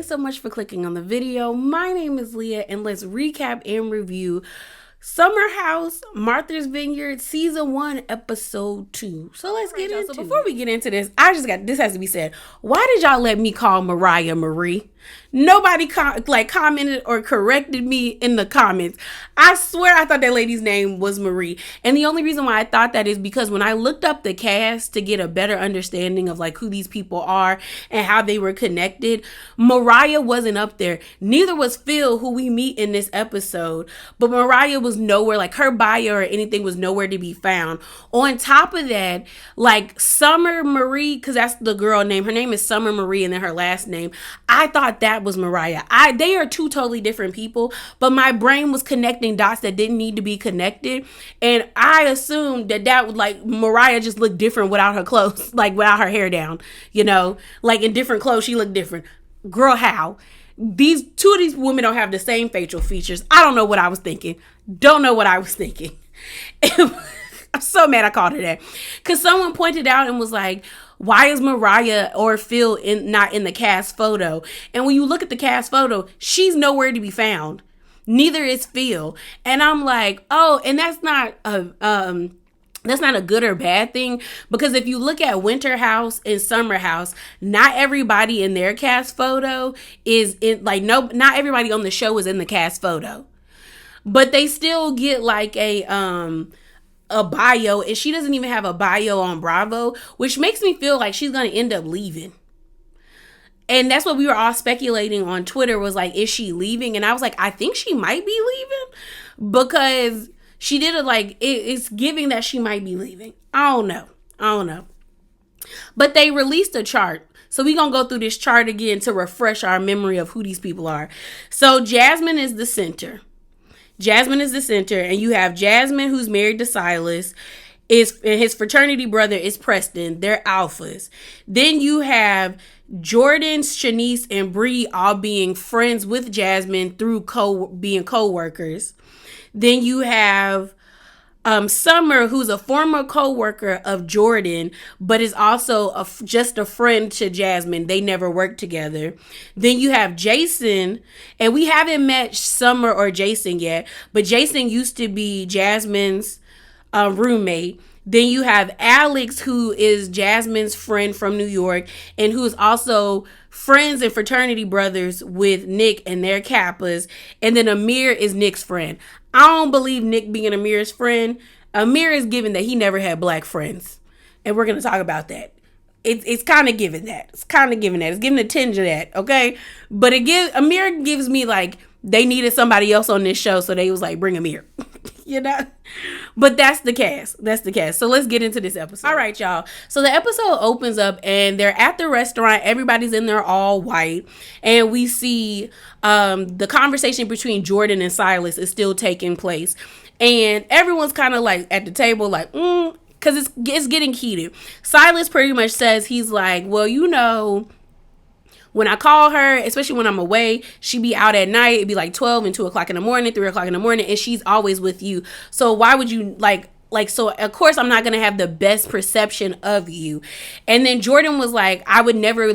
Thanks so much for clicking on the video. My name is Leah, and let's recap and review Summer House, Martha's Vineyard, Season 1, Episode 2. So let's get into it. So before we get into this, this has to be said. Why did y'all let me call Mariah Marie? Nobody commented or corrected me in the comments. I swear I thought that lady's name was Marie. And the only reason why I thought that is because when I looked up the cast to get a better understanding of who these people are and how they were connected, Mariah wasn't up there. Neither was Phil, who we meet in this episode. But Mariah was nowhere, her bio or anything was nowhere to be found. On top of that, Summer Marie, because that's the girl name. Her name is Summer Marie and then her last name. I thought that was Mariah. They are two totally different people, but my brain was connecting dots that didn't need to be connected, and I assumed that would Mariah just looked different without her clothes, without her hair down, in different clothes she looked different. Girl, how? These two of these women don't have the same facial features. I don't know what I was thinking. Don't know what I was thinking. I'm so mad I called her that, because someone pointed out and was like, why is Mariah or Phil not in the cast photo? And when you look at the cast photo, she's nowhere to be found. Neither is Phil. And I'm like, oh, and that's not a good or bad thing, because if you look at Winter House and Summer House, not everybody in their cast photo is in not everybody on the show is in the cast photo. But they still get a bio, and she doesn't even have a bio on Bravo, which makes me feel like she's going to end up leaving. And that's what we were all speculating on Twitter, was is she leaving? And I was like, I think she might be leaving, because she did it's giving that she might be leaving. I don't know. But they released a chart. So we're going to go through this chart again to refresh our memory of who these people are. So Jasmine is the center. And you have Jasmine, who's married to Silas, and his fraternity brother is Preston. They're alphas. Then you have Jordan, Shanice, and Bria all being friends with Jasmine through being co-workers. Then you have Summer, who's a former co-worker of Jordan, but is also just a friend to Jasmine. They never worked together. Then you have Jason, and we haven't met Summer or Jason yet, but Jason used to be Jasmine's roommate. Then you have Alex, who is Jasmine's friend from New York, and who is also friends and fraternity brothers with Nick and their Kappas. And then Amir is Nick's friend. I don't believe Nick being Amir's friend. Amir is given that he never had black friends. And we're going to talk about that. It's kind of given that. It's giving a tinge of that, okay? But Amir gives me they needed somebody else on this show, so they was bring Amir. But that's the cast. So let's get into this episode. All right, y'all. So the episode opens up and they're at the restaurant. Everybody's in there all white. And we see the conversation between Jordan and Silas is still taking place. And everyone's kind of at the table because it's getting heated. Silas pretty much says, he's well, when I call her, especially when I'm away, she be out at night. It'd be 12 and 2 o'clock in the morning, 3 o'clock in the morning, and she's always with you. So why would you so of course I'm not going to have the best perception of you. And then Jordan was I would never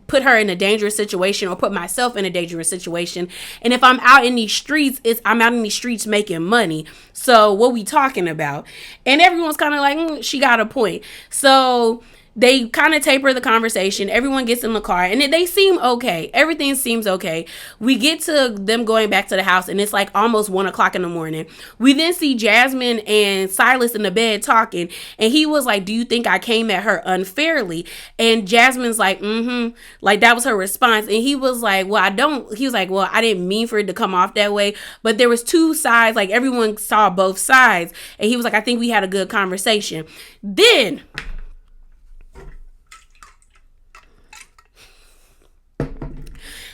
put her in a dangerous situation or put myself in a dangerous situation. And if I'm out in these streets, I'm out in these streets making money. So what we talking about? And everyone's kind of she got a point. So they kind of taper the conversation. Everyone gets in the car and they seem okay. Everything seems okay. We get to them going back to the house and it's almost 1 o'clock in the morning. We then see Jasmine and Silas in the bed talking. And he was do you think I came at her unfairly? And Jasmine's mm-hmm. That was her response. And he was well, I don't. He was well, I didn't mean for it to come off that way. But there was two sides. Everyone saw both sides. And he was I think we had a good conversation. Then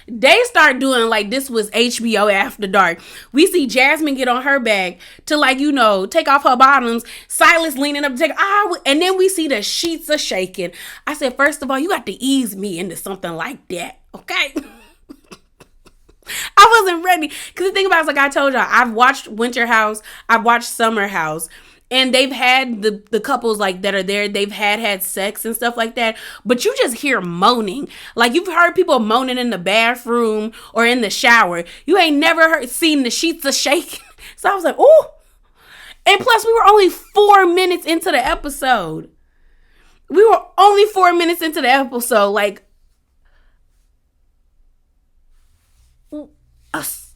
they start doing this was HBO After Dark. We see Jasmine get on her back to take off her bottoms. Silas leaning up to take and then we see the sheets are shaking. I said, first of all, you got to ease me into something like that, okay? I wasn't ready, because the thing about it is I told y'all, I've watched Winter House, I've watched Summer House, and they've had the couples like that are there, they've had sex and stuff like that, but you just hear moaning. Like, you've heard people moaning in the bathroom or in the shower. You ain't never seen the sheets a shaking. So I was like, ooh. And plus, we were only 4 minutes into the episode. Like,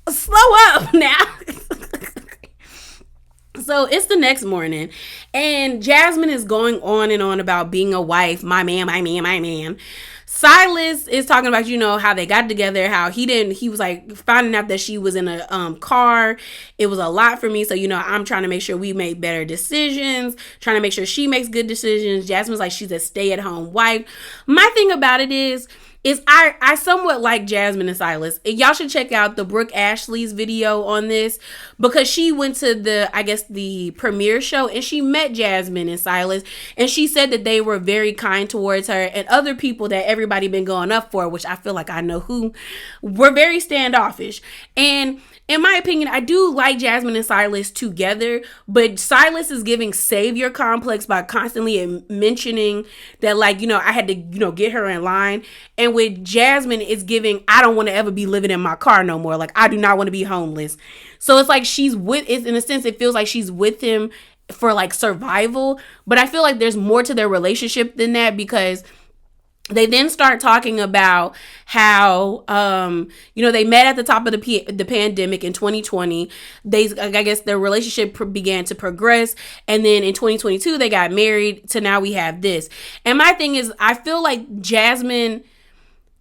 slow up now. So it's the next morning, and Jasmine is going on and on about being a wife. My man. Silas is talking about, how they got together, how he was like finding out that she was in a car. It was a lot for me. So, I'm trying to make sure we make better decisions, trying to make sure she makes good decisions. Jasmine's like, she's a stay-at-home wife. My thing about it is I somewhat like Jasmine and Silas. Y'all should check out the Brooke Ashley's video on this, because she went to the premiere show, and she met Jasmine and Silas, and she said that they were very kind towards her, and other people that everybody been going up for, which I feel like I know who, were very standoffish. And in my opinion, I do like Jasmine and Silas together, but Silas is giving savior complex by constantly mentioning that, I had to, get her in line. And with Jasmine, it's giving, I don't want to ever be living in my car no more. Like, I do not want to be homeless. So it's like in a sense, it feels like she's with him for like survival. But I feel like there's more to their relationship than that, because they then start talking about how, they met at the top of the pandemic in 2020. I guess their relationship began to progress. And then in 2022, they got married. So now we have this. And my thing is, I feel like Jasmine,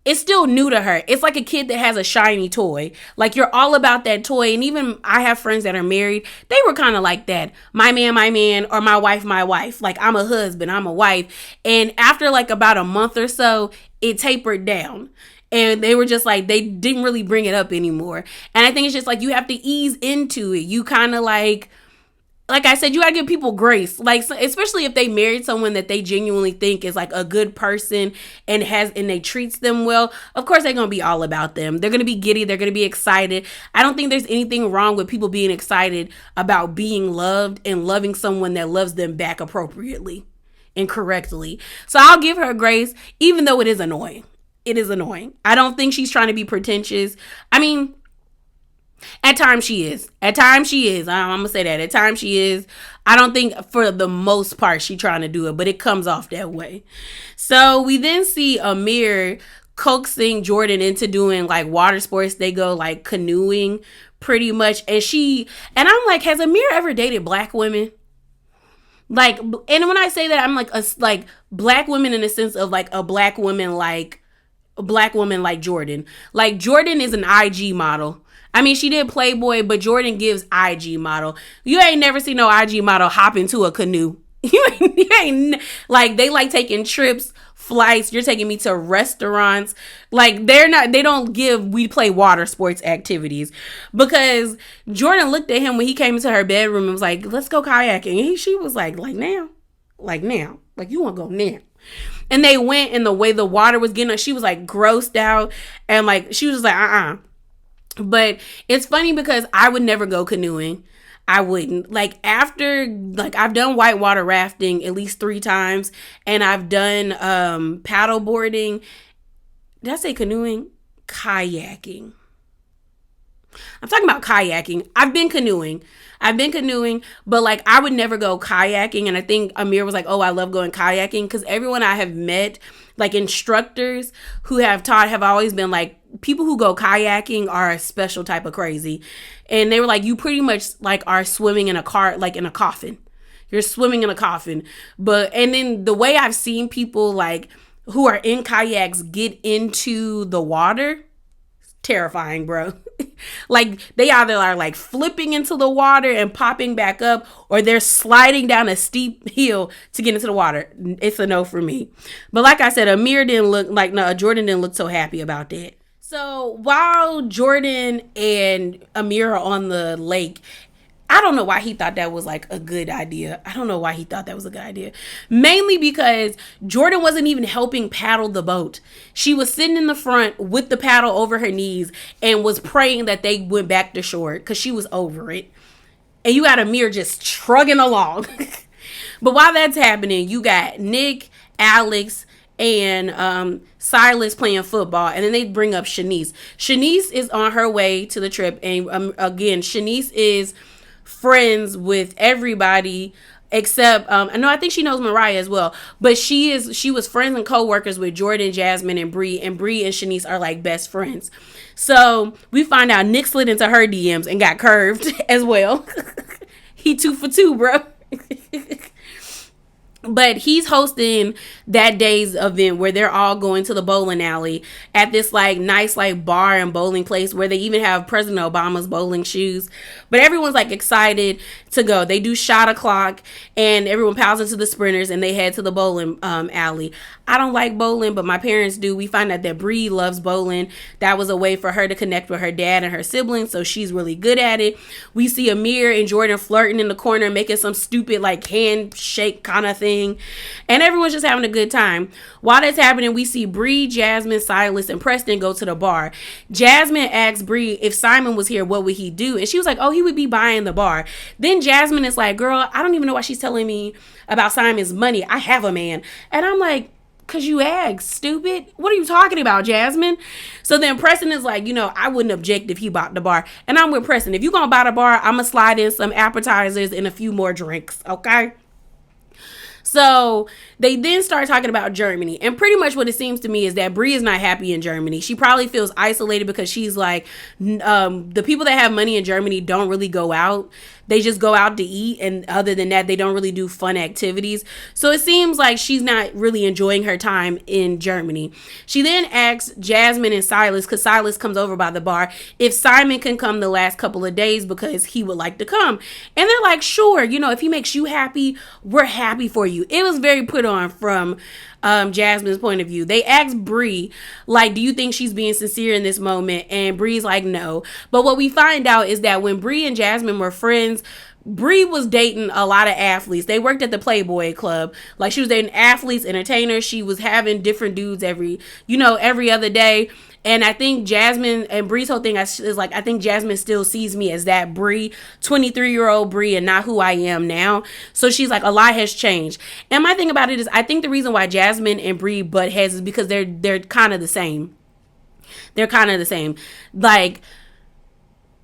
it's still new to her. It's like a kid that has a shiny toy. Like, you're all about that toy. And even I have friends that are married. They were kind of like that. My man, or my wife. Like, I'm a husband, I'm a wife. And after like about a month or so, it tapered down. And they were just like, they didn't really bring it up anymore. And I think it's just like, you have to ease into it. You kind of like I said, you gotta give people grace. Like, especially if they married someone that they genuinely think is like a good person and they treats them well. Of course, they're gonna be all about them. They're gonna be giddy. They're gonna be excited. I don't think there's anything wrong with people being excited about being loved and loving someone that loves them back appropriately and correctly. So I'll give her grace, even though it is annoying. It is annoying. I don't think she's trying to be pretentious. I mean, at times she is. I'm going to say that. At times she is. I don't think for the most part she's trying to do it, but it comes off that way. So we then see Amir coaxing Jordan into doing like water sports. They go like canoeing pretty much. And I'm like, has Amir ever dated black women? Like, and when I say that, I'm like black women in the sense of like a black woman like Jordan. Like, Jordan is an IG model. I mean, she did Playboy, but Jordan gives IG model. You ain't never seen no IG model hop into a canoe. You ain't like, they like taking trips, flights. You're taking me to restaurants. Like, they don't give we play water sports activities, because Jordan looked at him when he came into her bedroom and was like, let's go kayaking. And she was like now, like you want to go now. And they went, and the way the water was getting her, she was like grossed out. And like, she was just like, But it's funny because I would never go canoeing. I wouldn't. Like, I've done whitewater rafting at least 3 times, and I've done paddle boarding. Did I say canoeing? Kayaking. I'm talking about kayaking. I've been canoeing, but like, I would never go kayaking. And I think Amir was like, oh, I love going kayaking, because everyone I have met, like instructors who have taught, have always been like, people who go kayaking are a special type of crazy. And they were like, you pretty much like are swimming in a car, like in a coffin. You're swimming in a coffin. And then the way I've seen people like who are in kayaks get into the water, terrifying, bro. Like, they either are like flipping into the water and popping back up, or they're sliding down a steep hill to get into the water. It's a no for me. But like I said, Jordan didn't look so happy about that. So while Jordan and Amir are on the lake, I don't know why he thought that was like a good idea. Mainly because Jordan wasn't even helping paddle the boat. She was sitting in the front with the paddle over her knees and was praying that they went back to shore because she was over it. And you got Amir just trugging along. But while that's happening, you got Nick, Alex, and Silas playing football. And then they bring up Shanice. Shanice is on her way to the trip. And again, Shanice is friends with everybody except I think she knows Mariah as well, but she was friends and co-workers with Jordan, Jasmine, and Bria, and Shanice are like best friends. So we find out Nick slid into her DMs and got curved as well. He 2 for 2, bro. But he's hosting that day's event where they're all going to the bowling alley at this like nice like bar and bowling place where they even have President Obama's bowling shoes. But everyone's like excited to go. They do shot o'clock and everyone piles into the sprinters and they head to the bowling alley. I don't like bowling, but my parents do. We find out that Bria loves bowling. That was a way for her to connect with her dad and her siblings, so she's really good at it. We see Amir and Jordan flirting in the corner, making some stupid like handshake kind of thing. And everyone's just having a good time. While that's happening, we see Bria, Jasmine, Silas, and Preston go to the bar. Jasmine asks Bria if Simon was here, what would he do? And she was like, oh, he would be buying the bar. Then Jasmine is like, girl, I don't even know why she's telling me about Simon's money. I have a man. And I'm like, because you asked, stupid. What are you talking about, Jasmine? So then Preston is like, I wouldn't object if he bought the bar. And I'm with Preston. If you're going to buy the bar, I'm going to slide in some appetizers and a few more drinks, okay? So they then start talking about Germany. And pretty much what it seems to me is that Bria is not happy in Germany. She probably feels isolated because she's like, the people that have money in Germany don't really go out. They just go out to eat. And other than that, they don't really do fun activities. So it seems like she's not really enjoying her time in Germany. She then asks Jasmine and Silas, because Silas comes over by the bar, if Simon can come the last couple of days because he would like to come. And they're like, sure, if he makes you happy, we're happy for you. It was very put on from Jasmine's point of view. They asked Bria, like, do you think she's being sincere in this moment? And Bria's like, no. But what we find out is that when Bria and Jasmine were friends, Bria was dating a lot of athletes. They worked at the Playboy Club. Like, she was dating athletes, entertainers. She was having different dudes every other day. And I think Jasmine and Bria's whole thing is like, I think Jasmine still sees me as that Bria, 23-year-old Bria, and not who I am now. So she's like, a lot has changed. And my thing about it is, I think the reason why Jasmine and Bria butt heads is because they're kind of the same. They're kind of the same. Like,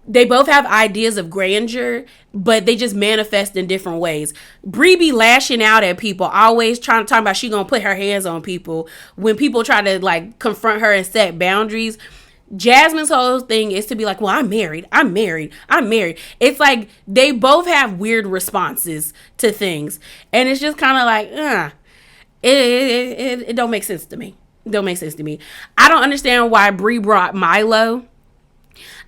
they both have ideas of grandeur, but they just manifest in different ways. Bria be lashing out at people, always trying to talk about she gonna put her hands on people when people try to like confront her and set boundaries. Jasmine's whole thing is to be like, well, I'm married. It's like they both have weird responses to things, and it's just kind of like, it don't make sense to me. I don't understand why Bria brought Milo.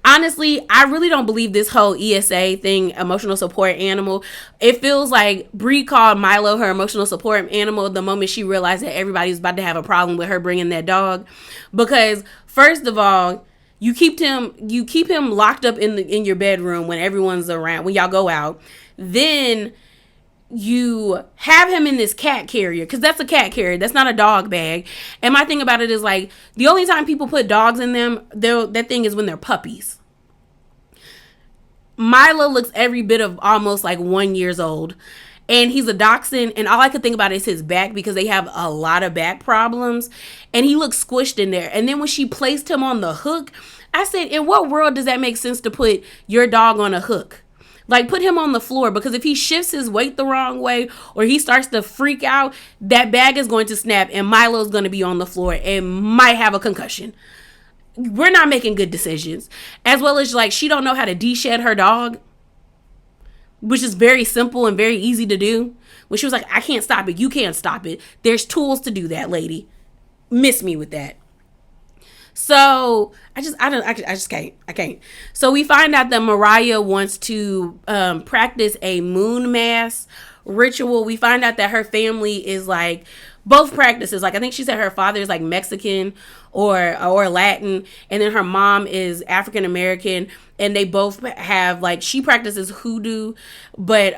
Honestly, I really don't believe this whole ESA thing, emotional support animal. It feels like Bria called Milo her emotional support animal the moment she realized that everybody was about to have a problem with her bringing that dog. Because first of all, you keep him locked up in your bedroom when everyone's around, when y'all go out. Then you have him in this cat carrier, because that's a cat carrier. That's not a dog bag. And my thing about it is, like, the only time people put dogs in them, that thing is when they're puppies. Milo looks every bit of almost like 1 year old. And he's a dachshund, and all I could think about is his back, because they have a lot of back problems. And he looks squished in there. And then when she placed him on the hook, I said, in what world does that make sense to put your dog on a hook? Like, put him on the floor, because if he shifts his weight the wrong way or he starts to freak out, that bag is going to snap and Milo's going to be on the floor and might have a concussion. We're not making good decisions. As well as, like, she don't know how to de-shed her dog, which is very simple and very easy to do. When she was like, I can't stop it. You can't stop it. There's tools to do that, lady. Miss me with that. So I just can't. So we find out that Mariah wants to practice a moon mass ritual. We find out that her family is like both practices. Like, I think she said her father is like Mexican or Latin, and then her mom is African American, and they both have, like, she practices hoodoo, but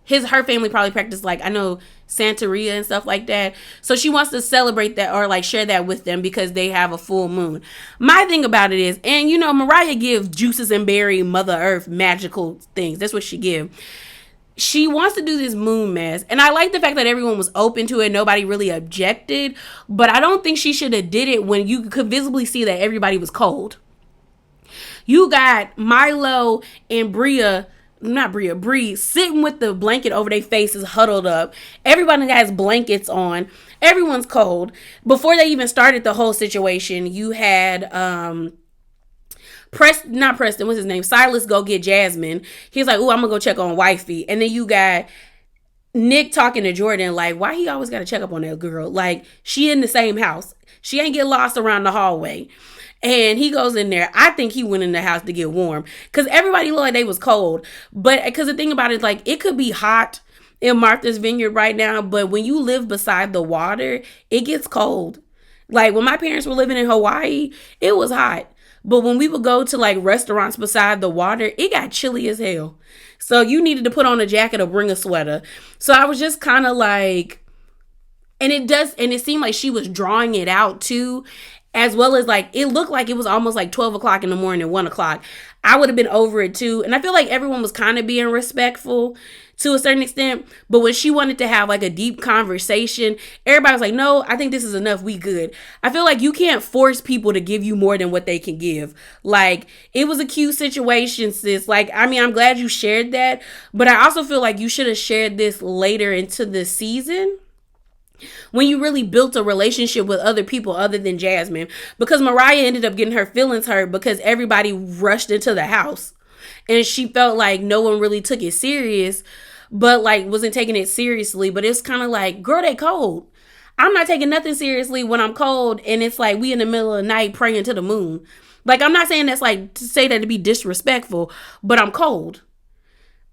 her family probably practiced, like, I know Santeria and stuff like that. So she wants to celebrate that, or like share that with them because they have a full moon. My thing about it is, and you know, Mariah gives juices and berry Mother Earth magical things. That's what she give. She wants to do this moon mass, and I like the fact that everyone was open to it. Nobody really objected, but I don't think she should have did it when you could visibly see that everybody was cold. You got Milo and Bria sitting with the blanket over their faces, huddled up. Everybody has blankets on. Everyone's cold. Before they even started the whole situation, you had not Preston, what's his name? Silas go get Jasmine. He's like, "Ooh, I'm gonna go check on wifey." And then you got Nick talking to Jordan, like, why he always gotta check up on that girl? Like, she in the same house. She ain't get lost around the hallway. And he goes in there. I think he went in the house to get warm. Because everybody looked like they was cold. But because the thing about it is, like, it could be hot in Martha's Vineyard right now. But when you live beside the water, it gets cold. Like, when my parents were living in Hawaii, it was hot. But when we would go to like restaurants beside the water, it got chilly as hell. So you needed to put on a jacket or bring a sweater. So I was just kind of like, and it seemed like she was drawing it out too, as well as like, it looked like it was almost like 12 o'clock in the morning, 1 o'clock. I would have been over it too. And I feel like everyone was kind of being respectful to a certain extent. But when she wanted to have like a deep conversation, everybody was like, no, I think this is enough. We good. I feel like you can't force people to give you more than what they can give. Like, it was a cute situation, sis. Like, I mean, I'm glad you shared that. But I also feel like you should have shared this later into the season, when you really built a relationship with other people other than Jasmine. Because Mariah ended up getting her feelings hurt because everybody rushed into the house. And she felt like no one really took it serious, but like wasn't taking it seriously. But it's kind of like, girl, they cold. I'm not taking nothing seriously when I'm cold. And it's like we in the middle of the night praying to the moon. Like, I'm not saying that's like to say that to be disrespectful, but I'm cold.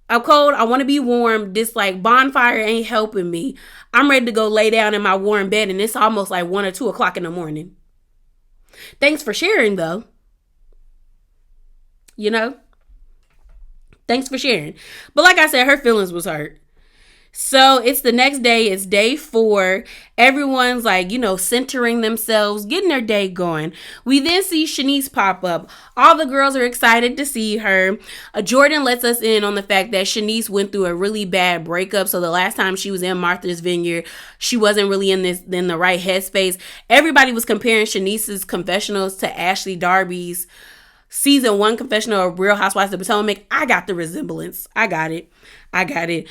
I'm cold. I want to be warm. This like bonfire ain't helping me. I'm ready to go lay down in my warm bed, and it's almost like 1 or 2 o'clock in the morning. Thanks for sharing, though. You know? Thanks for sharing. But like I said, her feelings was hurt. So it's the next day. It's day 4. Everyone's like, you know, centering themselves, getting their day going. We then see Shanice pop up. All the girls are excited to see her. Jordan lets us in on the fact that Shanice went through a really bad breakup. So the last time she was in Martha's Vineyard, she wasn't really in the right headspace. Everybody was comparing Shanice's confessionals to Ashley Darby's season 1 confessional of Real Housewives of Potomac. I got the resemblance. I got it.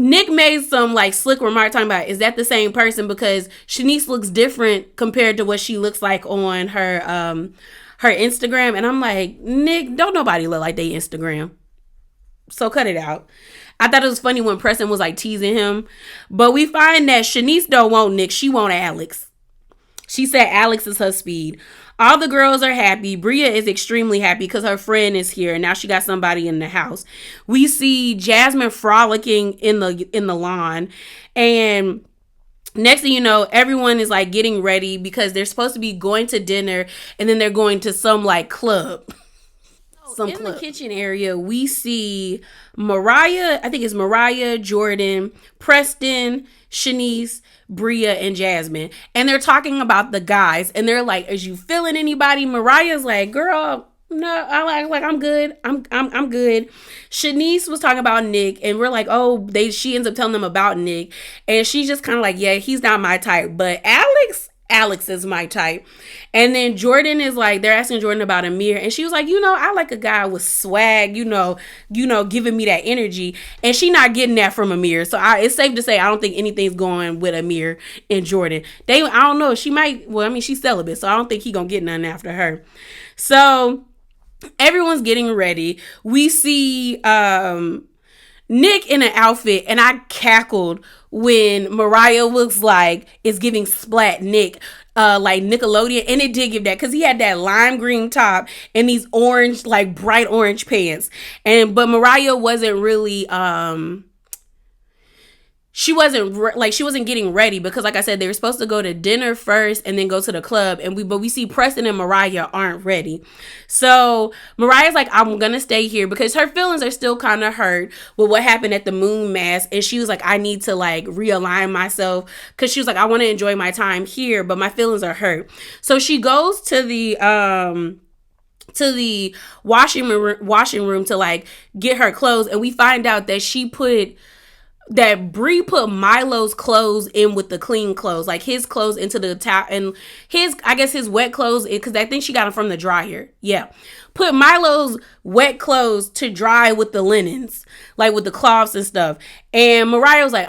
Nick made some like slick remark talking about, is that the same person? Because Shanice looks different compared to what she looks like on her her Instagram. And I'm like, Nick, don't nobody look like they Instagram. So cut it out. I thought it was funny when Preston was like teasing him. But we find that Shanice don't want Nick. She want Alex. She said Alex is her speed. All the girls are happy. Bria is extremely happy because her friend is here and now she got somebody in the house. We see Jasmine frolicking in the lawn, and next thing you know, everyone is like getting ready because they're supposed to be going to dinner, and then they're going to some like club. In the kitchen area, we see Mariah. I think it's Mariah, Jordan, Preston, Shanice, Bria, and Jasmine. And they're talking about the guys. And they're like, "Is you feeling anybody?" Mariah's like, "Girl, no, I'm good. I'm good." Shanice was talking about Nick, and we're like, "Oh, she ends up telling them about Nick." And she's just kind of like, "Yeah, he's not my type. But Alex is my type." And then Jordan is like, they're asking Jordan about Amir, and she was like, I like a guy with swag, giving me that energy. And she not getting that from Amir. So it's safe to say I don't think anything's going with Amir and Jordan. I don't know. She might, she's celibate, so I don't think he gonna get nothing after her. So everyone's getting ready. We see Nick in an outfit, and I cackled when Mariah looks like it's giving Splat Nick, like Nickelodeon, and it did give that because he had that lime green top and these orange, like bright orange pants. But Mariah wasn't really, she wasn't getting ready because, like I said, they were supposed to go to dinner first and then go to the club. But we see Preston and Mariah aren't ready. So Mariah's like, I'm gonna stay here because her feelings are still kind of hurt with what happened at the moon mass, and she was like, I need to like realign myself because she was like, I want to enjoy my time here, but my feelings are hurt. So she goes to the washing room to like get her clothes, and we find out that Brie put Milo's clothes in with the clean clothes, like his clothes into the towel, and his wet clothes, because I think she got them from the dryer. Yeah. Put Milo's wet clothes to dry with the linens, like with the cloths and stuff. And Mariah was like,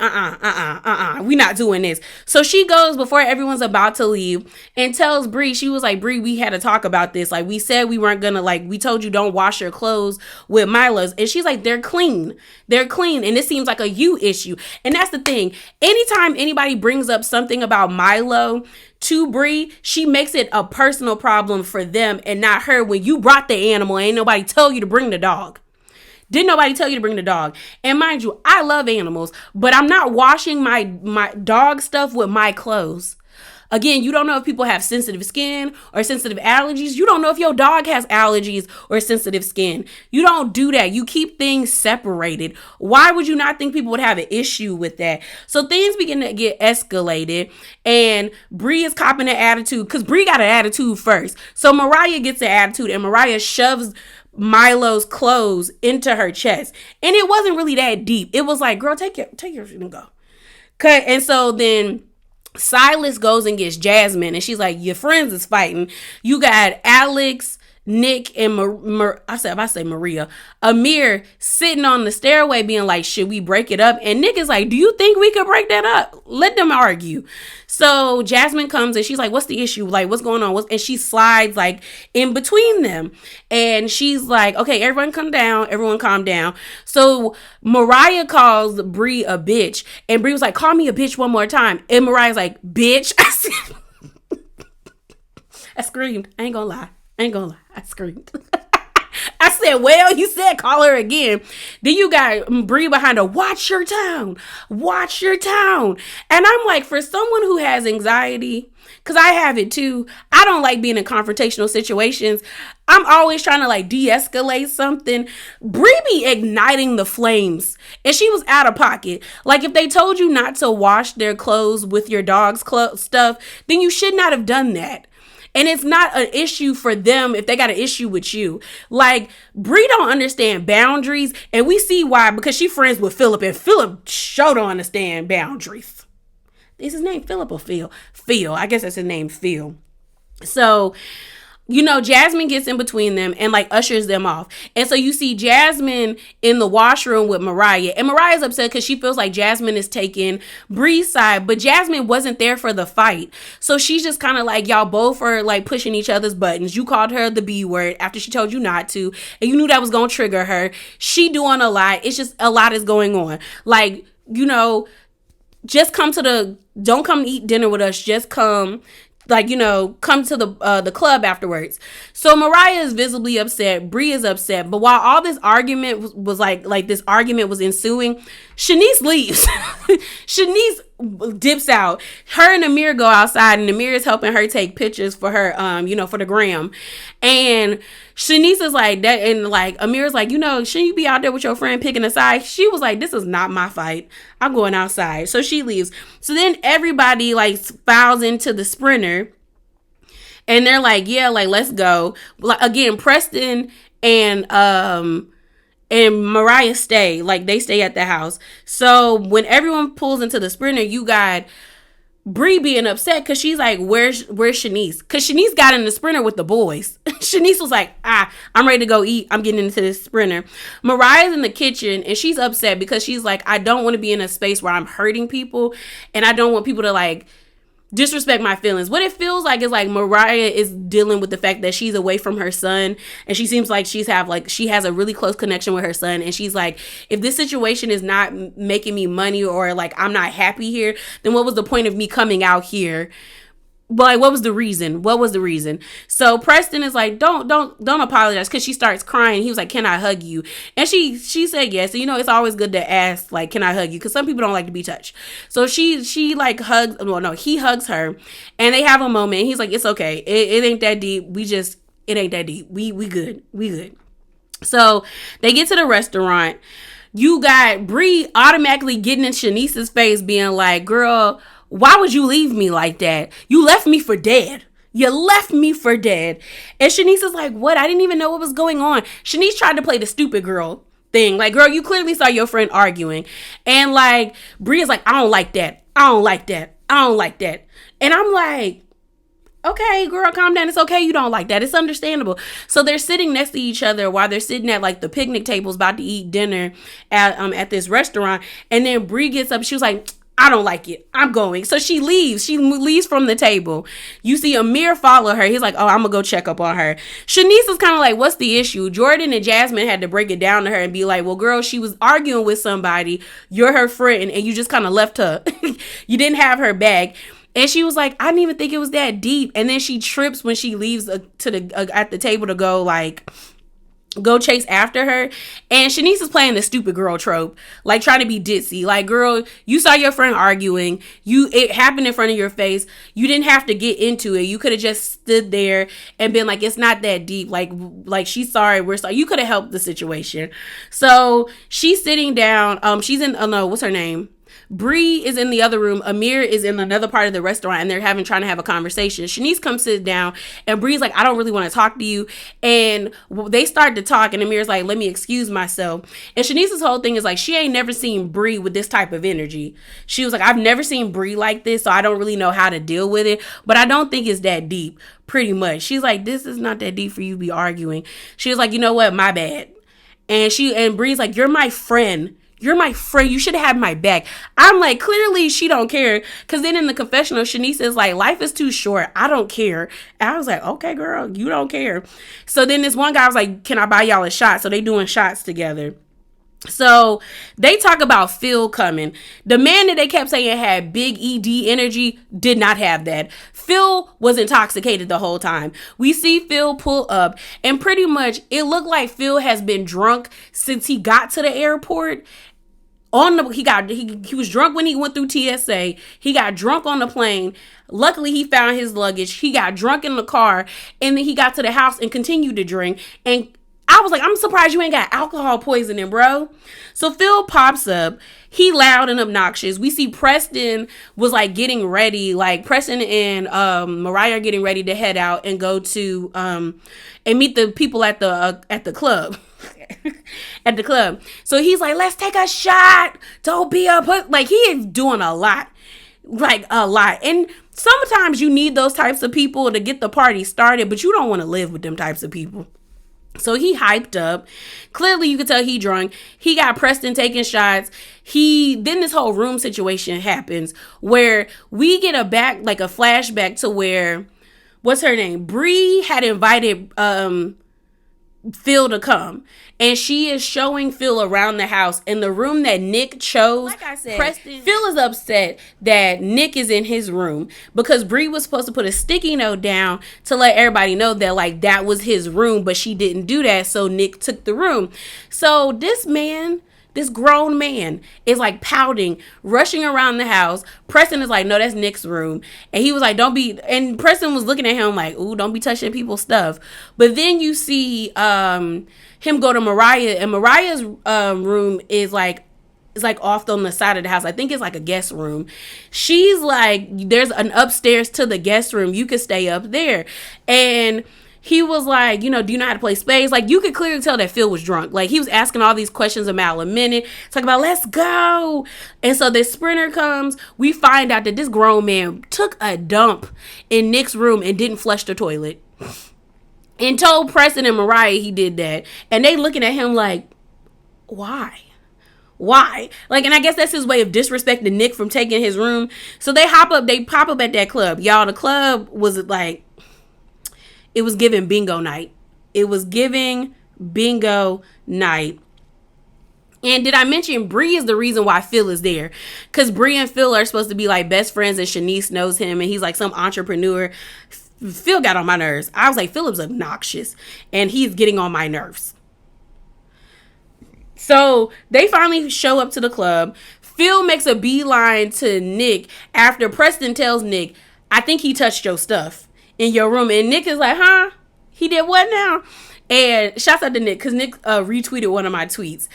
we not doing this. So she goes before everyone's about to leave and tells Brie, she was like, Brie, we had to talk about this. Like, we said we weren't gonna, like, we told you don't wash your clothes with Milo's. And she's like, they're clean. They're clean. And it seems like a you issue. And that's the thing. Anytime anybody brings up something about Milo to Brie, she makes it a personal problem for them and not her. When you brought the animal, ain't nobody tell you to bring the dog. Didn't nobody tell you to bring the dog? And mind you, I love animals, but I'm not washing my dog stuff with my clothes. Again, you don't know if people have sensitive skin or sensitive allergies. You don't know if your dog has allergies or sensitive skin. You don't do that. You keep things separated. Why would you not think people would have an issue with that? So things begin to get escalated, and Brie is copping an attitude because Brie got an attitude first. So Mariah gets an attitude, and Mariah shoves Milo's clothes into her chest. And it wasn't really that deep. It was like, girl, take yours and go. Okay. And so then Silas goes and gets Jasmine, and she's like, your friends is fighting. You got Alex, Nick, and I say Maria, Amir sitting on the stairway being like, should we break it up? And Nick is like, do you think we could break that up? Let them argue. So Jasmine comes and she's like, what's the issue? Like, what's going on? And she slides like in between them. And she's like, okay, everyone calm down. So Mariah calls Brie a bitch. And Brie was like, call me a bitch one more time. And Mariah's like, bitch. I screamed. I ain't gonna lie. I screamed. I said, well, you said call her again. Then you got Brie behind her. Watch your tone. And I'm like, for someone who has anxiety, because I have it too, I don't like being in confrontational situations. I'm always trying to like de-escalate something. Brie be igniting the flames, and she was out of pocket. Like, if they told you not to wash their clothes with your dog's stuff, then you should not have done that. And it's not an issue for them if they got an issue with you. Like, Brie don't understand boundaries, and we see why, because she friends with Philip, and Philip sure don't understand boundaries. Is his name Philip or Phil? Phil. I guess that's his name, Phil. So, you know, Jasmine gets in between them and like ushers them off. And so you see Jasmine in the washroom with Mariah. And Mariah's upset because she feels like Jasmine is taking Brie's side. But Jasmine wasn't there for the fight. So she's just kind of like, y'all both are like pushing each other's buttons. You called her the B word after she told you not to. And you knew that was going to trigger her. She doing a lot. It's just a lot is going on. Like, you know, just don't come eat dinner with us. Just come. Like, you know, come to the club afterwards. So Mariah is visibly upset. Brie is upset. But while all this argument was like this argument was ensuing, Shanice leaves. Shanice dips out. Her and Amir go outside, and Amir is helping her take pictures for her, for the gram. And Shanice is like that, and like Amir's like, shouldn't you be out there with your friend picking a side? She was like, this is not my fight. I'm going outside. So she leaves. So then everybody like files into the Sprinter, and they're like, yeah, like let's go. Like again, Preston and Mariah stay. Like they stay at the house. So when everyone pulls into the Sprinter, you got Brie being upset because she's like, where's Shanice? Because Shanice got in the Sprinter with the boys. Shanice was like, I'm ready to go eat. I'm getting into this Sprinter. Mariah's in the kitchen, and she's upset because she's like, I don't want to be in a space where I'm hurting people, and I don't want people to like disrespect my feelings. What it feels like is like Mariah is dealing with the fact that she's away from her son, and she seems like she has a really close connection with her son, and she's like, if this situation is not making me money or like I'm not happy here, then what was the point of me coming out here But like, what was the reason? What was the reason? So Preston is like, don't apologize, because she starts crying. He was like, can I hug you? And she said yes. And it's always good to ask, like, can I hug you? Because some people don't like to be touched. So she like hugs. Well, no, he hugs her, and they have a moment. He's like, it's okay. It ain't that deep. It ain't that deep. We good. We good. So they get to the restaurant. You got Brie automatically getting in Shanice's face, being like, girl, why would you leave me like that? You left me for dead. You left me for dead. And Shanice is like, what? I didn't even know what was going on. Shanice tried to play the stupid girl thing. Like, girl, you clearly saw your friend arguing. And like, Brie is like, I don't like that. I don't like that. I don't like that. And I'm like, okay, girl, calm down. It's okay. You don't like that. It's understandable. So they're sitting next to each other while they're sitting at like the picnic tables about to eat dinner at this restaurant. And then Brie gets up. She was like, I don't like it. I'm going. So she leaves. She leaves from the table. You see Amir follow her. He's like, oh, I'm going to go check up on her. Shanice is kind of like, what's the issue? Jordan and Jasmine had to break it down to her and be like, well, girl, she was arguing with somebody. You're her friend. And you just kind of left her. You didn't have her back. And she was like, I didn't even think it was that deep. And then she trips when she leaves at the table to go chase after her. And Shanice is playing the stupid girl trope, like trying to be ditzy. Like, girl, you saw your friend arguing. It happened in front of your face. You didn't have to get into it. You could have just stood there and been like, it's not that deep. Like she's sorry. We're sorry. You could have helped the situation. So she's sitting down. She's in, no, what's her name? Brie is in the other room. Amir is in another part of the restaurant, and they're trying to have a conversation. Shanice comes sit down, and Brie's like, I don't really want to talk to you. And they start to talk, and Amir's like, let me excuse myself. And Shanice's whole thing is like, she ain't never seen Brie with this type of energy. She was like, I've never seen Brie like this, so I don't really know how to deal with it. But I don't think it's that deep, pretty much. She's like, this is not that deep for you to be arguing. She was like, you know what? My bad. And Brie's like, you're my friend. You're my friend. You should have had my back. I'm like, clearly she don't care. Because then in the confessional, Shanice is like, life is too short. I don't care. And I was like, okay, girl, you don't care. So then this one guy was like, can I buy y'all a shot? So they doing shots together. So they talk about Phil coming. The man that they kept saying had big ED energy did not have that. Phil was intoxicated the whole time. We see Phil pull up, and pretty much it looked like Phil has been drunk since he got to the airport. He was drunk when he went through TSA. He got drunk on the plane. Luckily, he found his luggage. He got drunk in the car, and then he got to the house and continued to drink. And I was like, I'm surprised you ain't got alcohol poisoning, bro. So Phil pops up. He loud and obnoxious. We see Preston was like getting ready. Like Preston and Mariah are getting ready to head out and go to and meet the people at the club. At the club. So he's like, let's take a shot. Don't be a put. Like, he is doing a lot. Like, a lot. And sometimes you need those types of people to get the party started, but you don't want to live with them types of people. So he hyped up. Clearly, you could tell he drunk. He got Preston taking shots. Then this whole room situation happens where we get a flashback to where, what's her name? Brie had invited Phil to come, and she is showing Phil around the house in the room that Nick chose. Like I said, Phil is upset that Nick is in his room because Brie was supposed to put a sticky note down to let everybody know that like that was his room, but she didn't do that, so Nick took the room. So this grown man is like pouting, rushing around the house. Preston is like, no, that's Nick's room. And he was like, and Preston was looking at him like, ooh, don't be touching people's stuff. But then you see him go to Mariah, and Mariah's room is like off on the side of the house. I think it's like a guest room. She's like, there's an upstairs to the guest room. You could stay up there. And he was like, do you know how to play spades? Like, you could clearly tell that Phil was drunk. Like, he was asking all these questions a mile a minute, talking about, let's go. And so this sprinter comes. We find out that this grown man took a dump in Nick's room and didn't flush the toilet. And told Preston and Mariah he did that. And they looking at him like, why? Like, and I guess that's his way of disrespecting Nick from taking his room. So they pop up at that club. Y'all, the club was like, it was giving bingo night. It was giving bingo night. And did I mention Bria is the reason why Phil is there? Because Bria and Phil are supposed to be like best friends, and Shanice knows him, and he's like some entrepreneur. Phil got on my nerves. I was like, Philip's obnoxious, and he's getting on my nerves. So they finally show up to the club. Phil makes a beeline to Nick after Preston tells Nick, I think he touched your stuff in your room. And Nick is like, huh? He did what now? And shouts out to Nick, because Nick retweeted one of my tweets.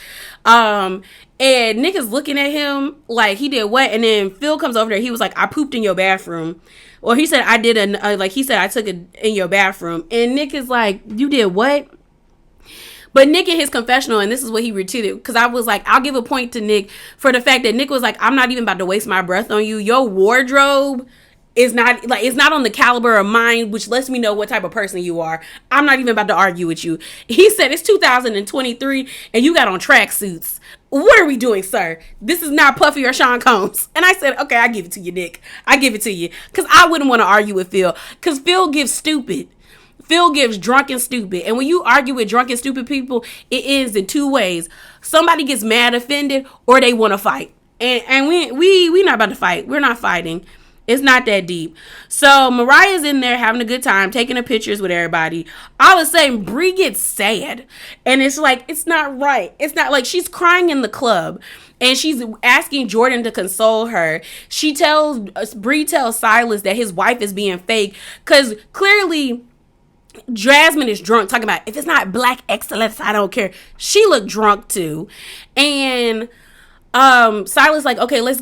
And Nick is looking at him like, he did what? And then Phil comes over there. He was like, I pooped in your bathroom. Or he said, I did, I took it in your bathroom. And Nick is like, you did what? But Nick in his confessional, and this is what he retweeted, because I was like, I'll give a point to Nick for the fact that Nick was like, I'm not even about to waste my breath on you. Your wardrobe is not, like, it's not on the caliber of mine, which lets me know what type of person you are. I'm not even about to argue with you. He said, it's 2023, and you got on tracksuits. What are we doing, sir? This is not Puffy or Sean Combs. And I said, okay, I give it to you, Nick. I give it to you. Because I wouldn't want to argue with Phil. Because Phil gives stupid. Phil gives drunk and stupid. And when you argue with drunk and stupid people, it ends in two ways. Somebody gets mad, offended, or they want to fight. And we not about to fight. We're not fighting. It's not that deep. So Mariah's in there having a good time, taking the pictures with everybody. All of a sudden, Brie gets sad. And it's like, it's not right. It's not like she's crying in the club. And she's asking Jordan to console her. Brie tells Silas that his wife is being fake. Because clearly Jasmine is drunk, talking about, if it's not black excellence, I don't care. She looked drunk too. And Silas like, okay, let's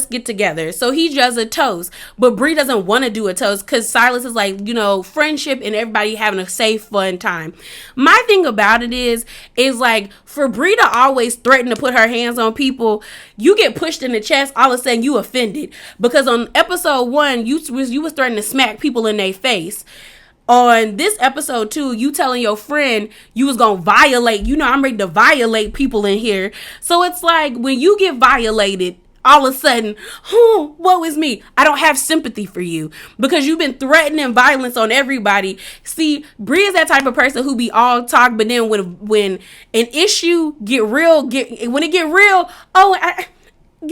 get together. So he does a toast, but Brie doesn't want to do a toast because Silas is like, friendship and everybody having a safe, fun time. My thing about it is like, for Brie to always threaten to put her hands on people, you get pushed in the chest, all of a sudden you offended. Because on episode 1, you was threatening to smack people in their face. On this episode 2, you telling your friend you was gonna violate, I'm ready to violate people in here. So it's like, when you get violated, all of a sudden, woe is me. I don't have sympathy for you because you've been threatening violence on everybody. See, Brie is that type of person who be all talk, but then when an issue get real, you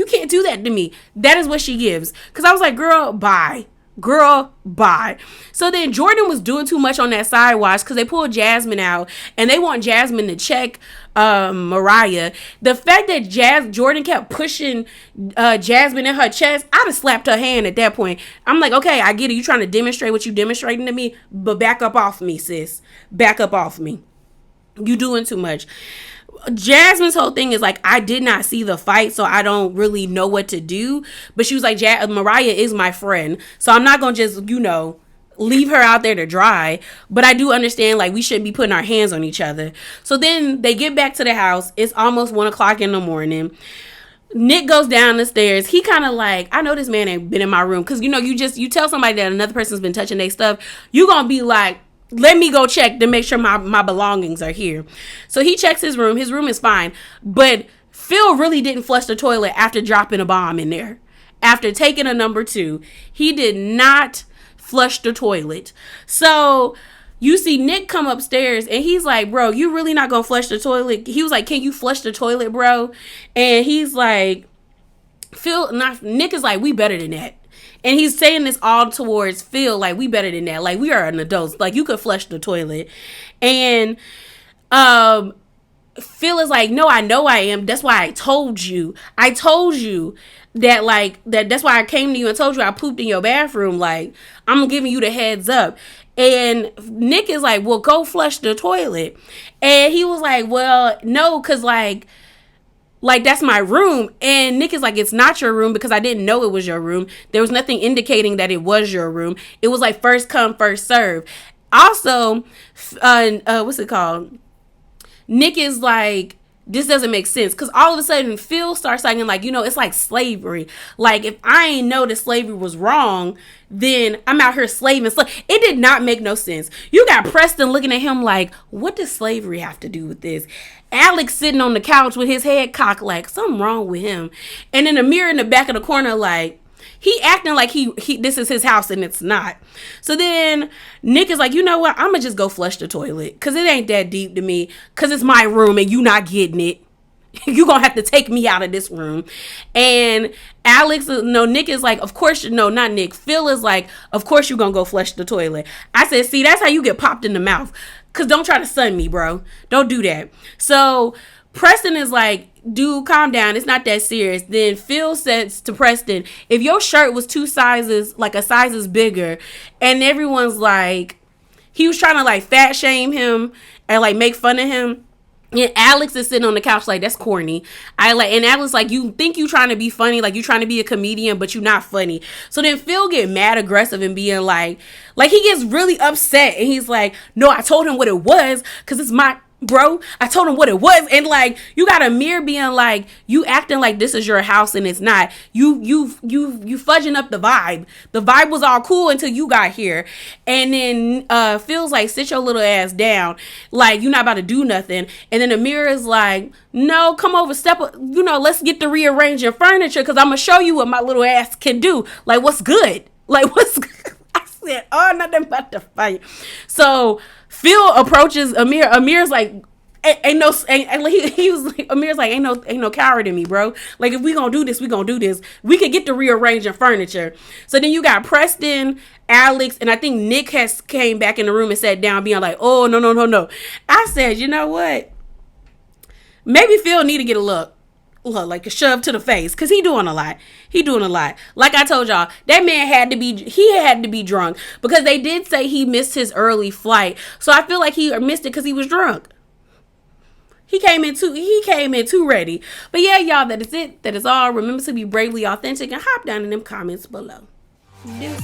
can't do that to me. That is what she gives. Because I was like, girl, bye. So then Jordan was doing too much on that side watch because they pulled Jasmine out and they want Jasmine to check Mariah. The fact that Jordan kept pushing Jasmine in her chest, I'd have slapped her hand at that point. I'm like, okay, I get it. You trying to demonstrate what you demonstrating to me, but back up off me, sis. Back up off me. You doing too much. Jasmine's whole thing is like, I did not see the fight, so I don't really know what to do. But she was like, Mariah is my friend, so I'm not gonna just, leave her out there to dry. But I do understand, like, we shouldn't be putting our hands on each other. So then they get back to the house. It's almost 1:00 in the morning. Nick goes down the stairs. He kind of like, I know this man ain't been in my room. Because, you tell somebody that another person's been touching their stuff, you gonna be like, let me go check to make sure my belongings are here. So he checks his room. His room is fine. But Phil really didn't flush the toilet after dropping a bomb in there. After taking a number 2, he did not flush the toilet. So you see Nick come upstairs and he's like, bro, you really not gonna flush the toilet? He was like, can you flush the toilet, bro? And he's like, Nick is like, we better than that. And he's saying this all towards Phil, like, we better than that. Like, we are an adult. Like, you could flush the toilet. And Phil is like, no, I know I am. That's why I told you. I told you that, like, that's why I came to you and told you I pooped in your bathroom. Like, I'm giving you the heads up. And Nick is like, well, go flush the toilet. And he was like, well, no, because, like, that's my room. And Nick is like, it's not your room because I didn't know it was your room. There was nothing indicating that it was your room. It was like first come, first serve. Also, what's it called? Nick is like, this doesn't make sense. Because all of a sudden, Phil starts saying, like, it's like slavery. Like, if I ain't know that slavery was wrong, then I'm out here slaving. It did not make no sense. You got Preston looking at him like, what does slavery have to do with this? Alex sitting on the couch with his head cocked like, something wrong with him. And then Amir in the back of the corner like, he acting like he this is his house and it's not. So then Nick is like, you know what? I'm going to just go flush the toilet because it ain't that deep to me because it's my room and you not getting it. You gonna have to take me out of this room. And Nick is like, of course, no, not Nick. Phil is like, of course you gonna go flush the toilet. I said, see, that's how you get popped in the mouth. Cause don't try to stun me, bro. Don't do that. So Preston is like, dude, calm down. It's not that serious. Then Phil says to Preston, if your shirt was 2 sizes, like a sizes bigger, and everyone's like, he was trying to like fat shame him and like make fun of him. And Alex is sitting on the couch like, that's corny. And Alex like, you think you trying to be funny, like you trying to be a comedian, but you not funny. So then Phil get mad aggressive and being like he gets really upset, and he's like, no, I told him what it was, because it's my bro. I told him what it was. And like, you got Amir being like, you acting like this is your house and it's not. You fudging up the vibe. The vibe was all cool until you got here. And then Phil's like, sit your little ass down. Like, you're not about to do nothing. And then Amir is like, no, come over, let's get to rearranging furniture, because I'm gonna show you what my little ass can do. Like, what's good? Like, what's good? I said, oh, nothing but to fight. So Phil approaches Amir. Amir's like, he was like, Amir's like, ain't no coward in me, bro. Like, if we gonna do this, we gonna do this. We could get to rearranging furniture. So then you got Preston, Alex, and I think Nick has came back in the room and sat down, being like, oh, no. I said, you know what? Maybe Phil need to get a look like a shove to the face, because he doing a lot. Like I told y'all, that man had to be drunk, because they did say he missed his early flight. So I feel like he missed it because he was drunk. He came in too ready. But yeah, y'all, that is it. That is all. Remember to be bravely authentic and hop down in them comments below. Deuces.